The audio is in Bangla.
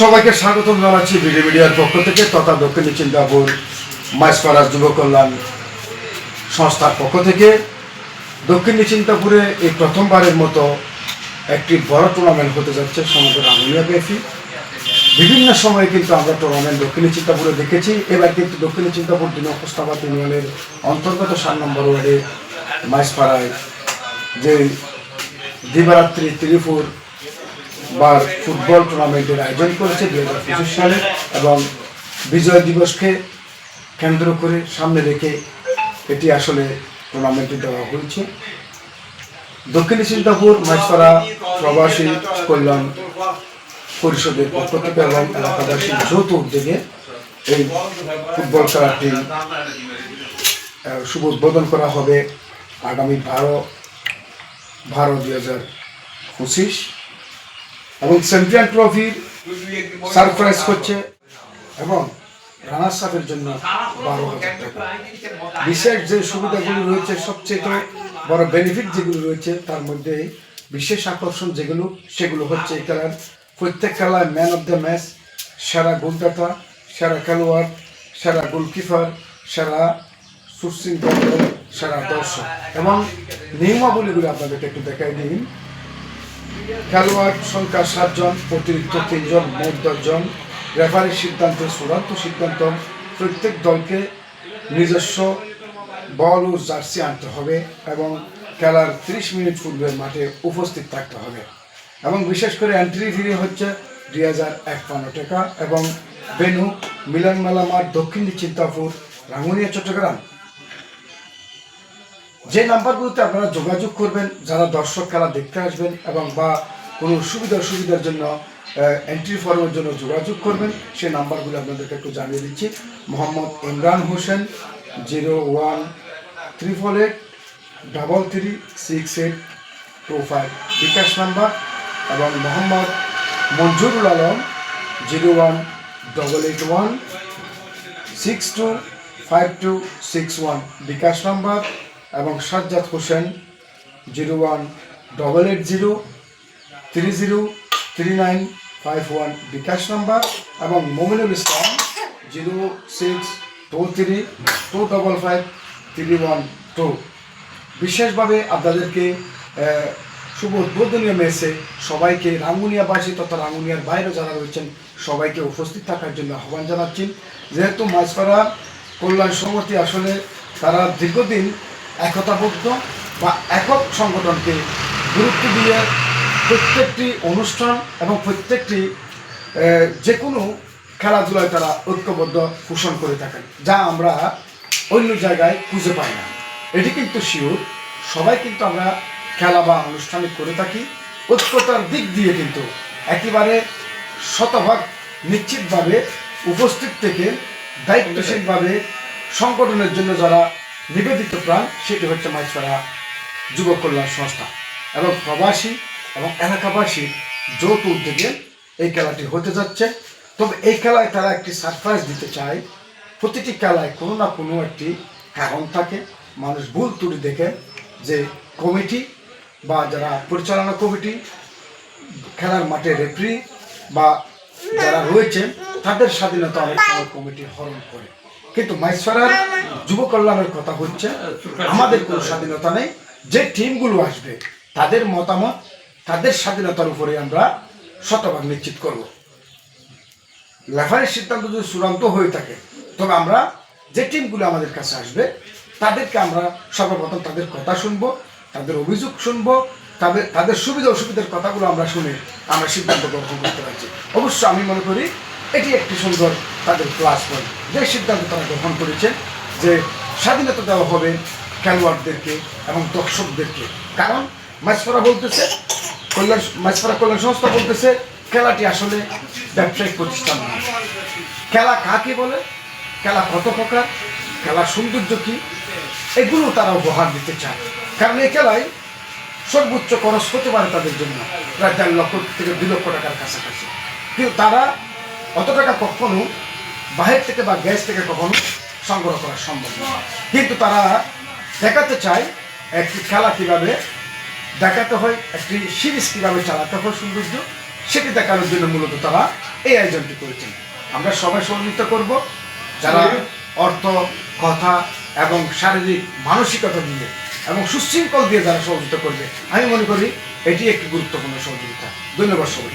সবাইকে স্বাগত জানাচ্ছি ভিডিও মিডিয়ার পক্ষ থেকে তথা দক্ষিণ চিন্তাপুর মাইজপাড়া যুব কল্যাণ সংস্থার পক্ষ থেকে দক্ষিণ চিন্তাপুরে এই প্রথমবারের মতো একটি বড় টুর্নামেন্ট হতে যাচ্ছে সমগ্র রাঙ্গুনিয়া ব্যাপী। বিভিন্ন সময়ে কিন্তু আমরা টুর্নামেন্ট দক্ষিণ চিন্তাপুরে দেখেছি। এবার কিন্তু দক্ষিণ চিন্তাপুর দিন উপস্থাপক ইউনিয়নের অন্তর্গত 7 নম্বর ওয়ার্ডে মাইজপাড়ায় যে দিবারাত্রি ত্রিপুর বার ফুটবল টুর্নামেন্টের আয়োজন করেছে 2025 সালে এবং বিজয় দিবসকে কেন্দ্র করে সামনে রেখে এটি আসলে টুর্নামেন্টে দেওয়া হয়েছে। দক্ষিণ চিন্তাপুর মাইজপাড়া প্রবাসী কল্যাণ পরিষদের পক্ষ থেকে এবং এলাকাবাসীর যৌথ উদ্যোগে এই ফুটবল খেলাটি শুভ উদ্বোধন করা হবে আগামী 12/12/2025 এবং চ্যাম্পিয়ন ট্রফির সারপ্রাইজ করছে এবং রানার্স আপের জন্য 12,000 টাকা। বিশেষ যে সুবিধাগুলি রয়েছে, সবচেয়ে বড় বেনিফিট যেগুলো রয়েছে তার মধ্যে বিশেষ আকর্ষণ যেগুলো সেগুলো হচ্ছে এই খেলার প্রত্যেক খেলায় ম্যান অফ দ্য ম্যাচ, সেরা গোলদাতা, সেরা খেলোয়াড়, সেরা গোলকিপার, সেরা সুশৃঙ্খল, সেরা দর্শক এবং নিয়মাবলীগুলি আপনাদেরকে একটু দেখাই দিন। খেলোয়াড় সংখ্যা 7 জন, অতিরিক্ত 3 জন, মোট 10 জন। রেফারির সিদ্ধান্তে চূড়ান্ত সিদ্ধান্ত। প্রত্যেক দলকে নিজস্ব বল ও জার্সি আনতে হবে এবং খেলার 30 মিনিট পূর্বে মাঠে উপস্থিত থাকতে হবে এবং বিশেষ করে এন্ট্রি ফি হচ্ছে 2,051 টাকা এবং বেনু মিলনমেলা মাঠ, দক্ষিণ চিন্তাপুর, রাঙ্গুনিয়া, চট্টগ্রাম। যে নাম্বারগুলোতে আপনারা যোগাযোগ করবেন যারা দর্শক খেলা দেখতে আসবেন এবং বা কোনো সুবিধার জন্য এন্ট্রি ফর্মের জন্য যোগাযোগ করবেন, সেই নাম্বারগুলো আপনাদেরকে একটু জানিয়ে দিচ্ছি। মোহাম্মদ ইমরান হোসেন 0138336825 বিকাশ নাম্বার এবং মোহাম্মদ মঞ্জুরুল আলম 0188825261 বিকাশ নাম্বার এবং সাজ্জাদ হোসেন 0100303951 বিকাশ নাম্বার এবং মোমিনুল ইসলাম 0623255312। বিশেষভাবে আপনাদেরকে শুভ উদ্বোধনীয় ম্যাচে সবাইকে রাঙ্গুনিয়াবাসী তথা রাঙ্গুনিয়ার বাইরে যারা রয়েছেন সবাইকে উপস্থিত থাকার জন্য আহ্বান জানাচ্ছি। যেহেতু মাইজপাড়া কল্যাণ সমিতি আসলে তারা দীর্ঘদিন একতাবদ্ধ বা একক সংগঠনকে গুরুত্ব দিয়ে প্রত্যেকটি অনুষ্ঠান এবং প্রত্যেকটি যে কোনো খেলাধুলায় তারা ঐক্যবদ্ধ পোষণ করে থাকেন, যা আমরা অন্য জায়গায় খুঁজে পাই না। এটি কিন্তু শিওর সবাই কিন্তু আমরা খেলা বা অনুষ্ঠানে করে থাকি ঐক্যতার দিক দিয়ে, কিন্তু একেবারে শতভাগ নিশ্চিতভাবে উপস্থিত থেকে দায়িত্বশীলভাবে সংগঠনের জন্য যারা নিবেদিত প্রাণ, সেটি হচ্ছে মাইজপাড়া যুব কল্যাণ সংস্থা এবং প্রবাসী এবং এলাকাবাসী যৌথ উদ্যোগে এই খেলাটি হতে যাচ্ছে। তবে এই খেলায় তারা একটি সারপ্রাইজ দিতে চায়। প্রতিটি খেলায় কোনো না কোনো একটি কারণ থাকে। মানুষ ভুল ত্রুটি দেখে যে কমিটি বা যারা পরিচালনা কমিটি, খেলার মাঠে রেফারি বা যারা রয়েছে তাদের স্বাধীনতা অনেক সময় কমিটি হরণ করে। কিন্তু মাইজপাড়ার যুব কল্যাণের কথা হচ্ছে আমাদের কোনো স্বাধীনতা নেই। যে টিমগুলো আসবে তাদের মতামত, তাদের স্বাধীনতার উপরে আমরা শতভাগ নিশ্চিত করব। রেফারির সিদ্ধান্ত যদি চূড়ান্ত হয়ে থাকে তবে আমরা যে টিমগুলো আমাদের কাছে আসবে তাদেরকে আমরা সর্বপ্রথম তাদের কথা শুনবো, তাদের অভিযোগ শুনবো, তাদের সুবিধা অসুবিধার কথাগুলো আমরা শুনে আমরা সিদ্ধান্ত গ্রহণ করতে পারছি। অবশ্য আমি মনে করি এটি একটি সুন্দর তাদের প্লাস পয়েন্ট, যে সিদ্ধান্ত তারা গ্রহণ করেছেন যে স্বাধীনতা দেওয়া হবে খেলোয়াড়দেরকে এবং দর্শকদেরকে। কারণ মাইজপাড়া কল্যাণ সংস্থা বলতেছে খেলাটি আসলে ব্যবসায়িক প্রতিষ্ঠান নয়। খেলা কাকে বলে, খেলা কত প্রকার, খেলার সৌন্দর্য কী, এগুলো তারা উপহার দিতে চায়। কারণ এই খেলায় সর্বোচ্চ খরচ হতে পারে তাদের জন্য প্রায় 1.5 লক্ষ থেকে 2 লক্ষ টাকার কাছাকাছি, কিন্তু তারা অত টাকা কখনো বাহির থেকে বা গ্যাস থেকে কখনো সংগ্রহ করা সম্ভব নয়। কিন্তু তারা দেখাতে চায় একটি খেলা কীভাবে দেখাতে হয়, একটি সিরিজ কীভাবে চালাতে হয় সৌন্দর্য, সেটি দেখানোর জন্য মূলত তারা এই আয়োজনটি করেছেন। আমরা সবাই সহযোগিতা করব, যারা অর্থ, কথা এবং শারীরিক মানসিকতা দিয়ে এবং সুশৃঙ্খল দিয়ে যারা সহযোগিতা করবে, আমি মনে করি এটি একটি গুরুত্বপূর্ণ সহযোগিতা। ধন্যবাদ সবাই।